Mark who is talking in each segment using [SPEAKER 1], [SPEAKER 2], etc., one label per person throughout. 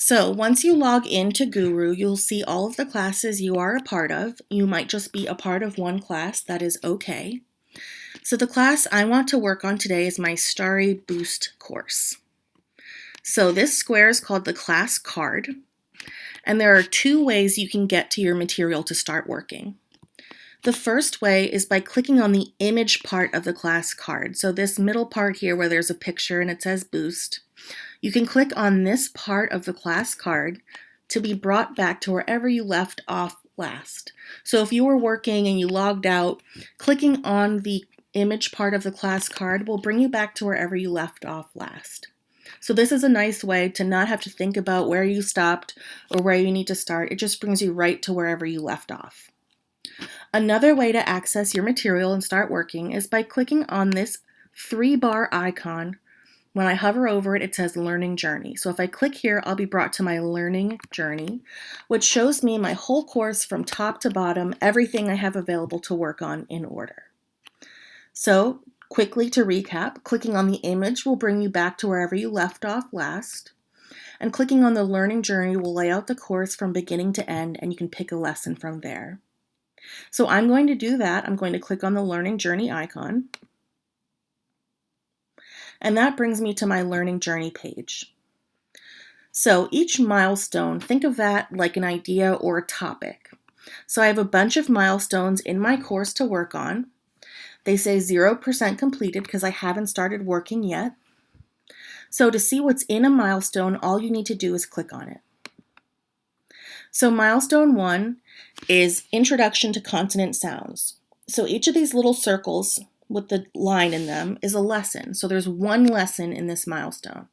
[SPEAKER 1] So once you log into Gooru, you'll see all of the classes you are a part of. You might just be a part of one class, that is okay. So the class I want to work on today is my STARI Boost course. So this square is called the class card, and there are two ways you can get to your material to start working. The first way is by clicking on the image part of the class card. So this middle part here where there's a picture and it says Boost, you can click on this part of the class card to be brought back to wherever you left off last. So if you were working and you logged out, clicking on the image part of the class card will bring you back to wherever you left off last. So this is a nice way to not have to think about where you stopped or where you need to start. It just brings you right to wherever you left off. Another way to access your material and start working is by clicking on this 3-bar icon. When I hover over it, it says Learning Journey. So if I click here, I'll be brought to my Learning Journey, which shows me my whole course from top to bottom, everything I have available to work on in order. So quickly to recap, clicking on the image will bring you back to wherever you left off last, and clicking on the Learning Journey will lay out the course from beginning to end, and you can pick a lesson from there. So I'm going to do that. I'm going to click on the Learning Journey icon. And that brings me to my Learning Journey page. So each milestone, think of that like an idea or a topic. So I have a bunch of milestones in my course to work on. They say 0% completed because I haven't started working yet. So to see what's in a milestone, all you need to do is click on it. So milestone 1 is Introduction to Consonant Sounds. So each of these little circles with the line in them is a lesson. So there's one lesson in this milestone.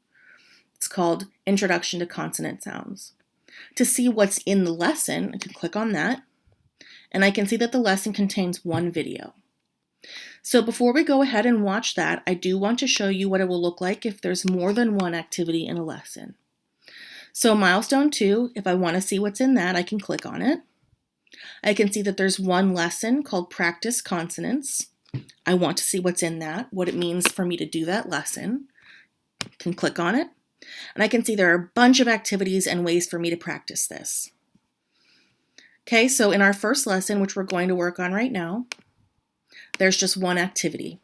[SPEAKER 1] It's called Introduction to Consonant Sounds. To see what's in the lesson, I can click on that, and I can see that the lesson contains one video. So before we go ahead and watch that, I do want to show you what it will look like if there's more than one activity in a lesson. So milestone 2, if I want to see what's in that, I can click on it. I can see that there's one lesson called Practice Consonants. I want to see what's in that, what it means for me to do that lesson. I can click on it, and I can see there are a bunch of activities and ways for me to practice this. Okay, so in our first lesson, which we're going to work on right now, there's just one activity.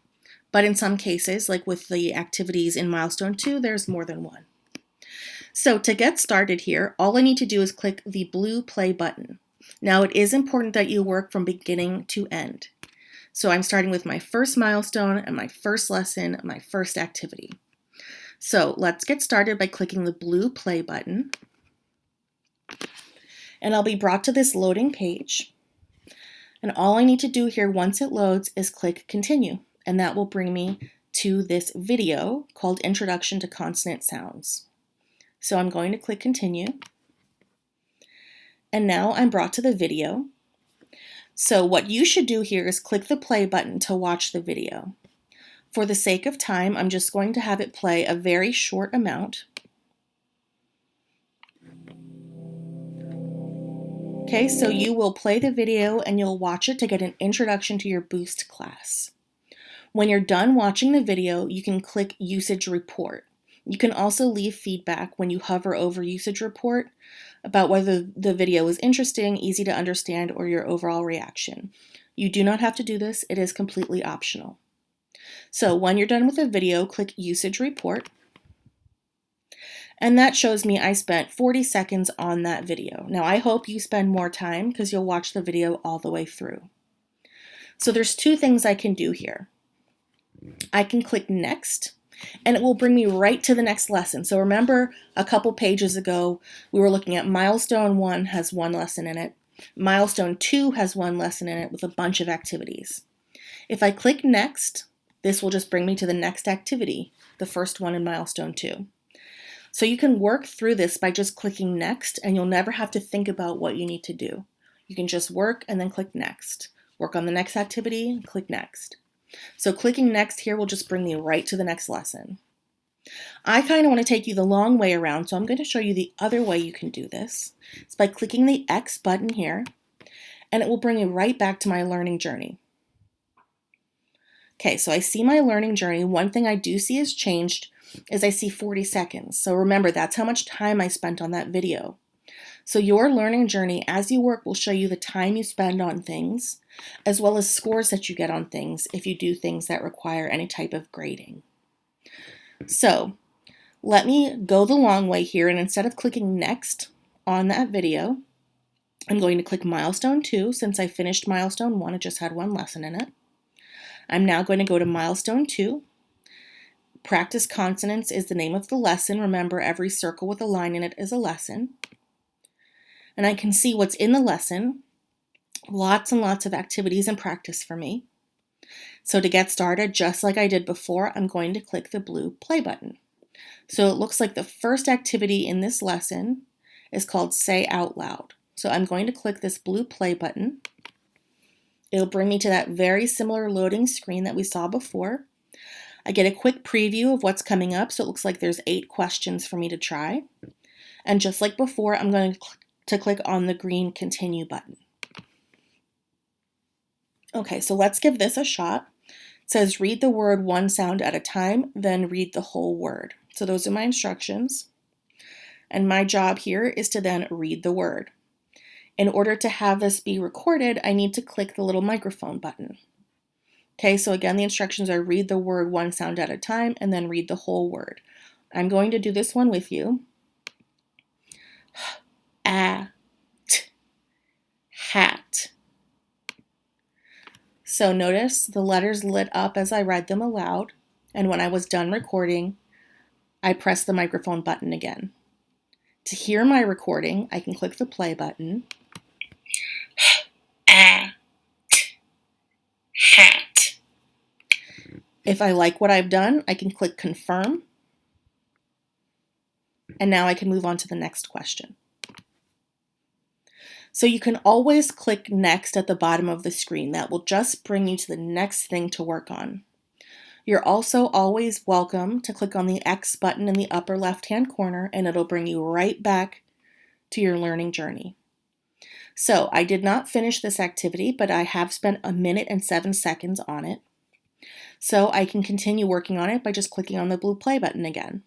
[SPEAKER 1] But in some cases, like with the activities in milestone 2, there's more than one. So to get started here, all I need to do is click the blue play button. Now it is important that you work from beginning to end. So I'm starting with my first milestone and my first lesson, my first activity. So let's get started by clicking the blue play button. And I'll be brought to this loading page. And all I need to do here once it loads is click continue. And that will bring me to this video called Introduction to Consonant Sounds. So I'm going to click continue. And now I'm brought to the video. So what you should do here is click the play button to watch the video. For the sake of time, I'm just going to have it play a very short amount. Okay, so you will play the video and you'll watch it to get an introduction to your Boost class. When you're done watching the video, you can click Usage Report. You can also leave feedback when you hover over Usage Report about whether the video is interesting, easy to understand, or your overall reaction. You do not have to do this. It is completely optional. So when you're done with the video, click Usage Report. And that shows me I spent 40 seconds on that video. Now I hope you spend more time because you'll watch the video all the way through. So there's two things I can do here. I can click Next, and it will bring me right to the next lesson. So remember a couple pages ago, we were looking at Milestone 1 has one lesson in it. Milestone 2 has one lesson in it with a bunch of activities. If I click Next, this will just bring me to the next activity, the first one in Milestone 2. So you can work through this by just clicking Next, and you'll never have to think about what you need to do. You can just work and then click Next. Work on the next activity and click Next. So clicking Next here will just bring me right to the next lesson. I kind of want to take you the long way around, so I'm going to show you the other way you can do this. It's by clicking the X button here, and it will bring me right back to my learning journey. Okay, so I see my learning journey. One thing I do see is changed is I see 40 seconds. So remember, that's how much time I spent on that video. So your learning journey as you work will show you the time you spend on things, as well as scores that you get on things if you do things that require any type of grading. So let me go the long way here, and instead of clicking next on that video, I'm going to click Milestone 2 since I finished Milestone 1, it just had one lesson in it. I'm now going to go to Milestone 2. Practice Consonants is the name of the lesson. Remember, every circle with a line in it is a lesson. And I can see what's in the lesson. Lots and lots of activities and practice for me. So to get started, just like I did before, I'm going to click the blue play button. So it looks like the first activity in this lesson is called Say Out Loud. So I'm going to click this blue play button. It'll bring me to that very similar loading screen that we saw before. I get a quick preview of what's coming up, so it looks like there's 8 questions for me to try. And just like before, I'm going to click on the green Continue button. Okay, so let's give this a shot. It says read the word one sound at a time, then read the whole word. So those are my instructions. And my job here is to then read the word. In order to have this be recorded, I need to click the little microphone button. Okay, so again, the instructions are read the word one sound at a time and then read the whole word. I'm going to do this one with you. Hat. So notice the letters lit up as I read them aloud, and when I was done recording, I pressed the microphone button again. To hear my recording, I can click the play button. Hat. If I like what I've done, I can click confirm. And now I can move on to the next question. So you can always click next at the bottom of the screen. That will just bring you to the next thing to work on. You're also always welcome to click on the X button in the upper left-hand corner, and it'll bring you right back to your learning journey. So I did not finish this activity, but I have spent 1 minute and 7 seconds on it. So I can continue working on it by just clicking on the blue play button again.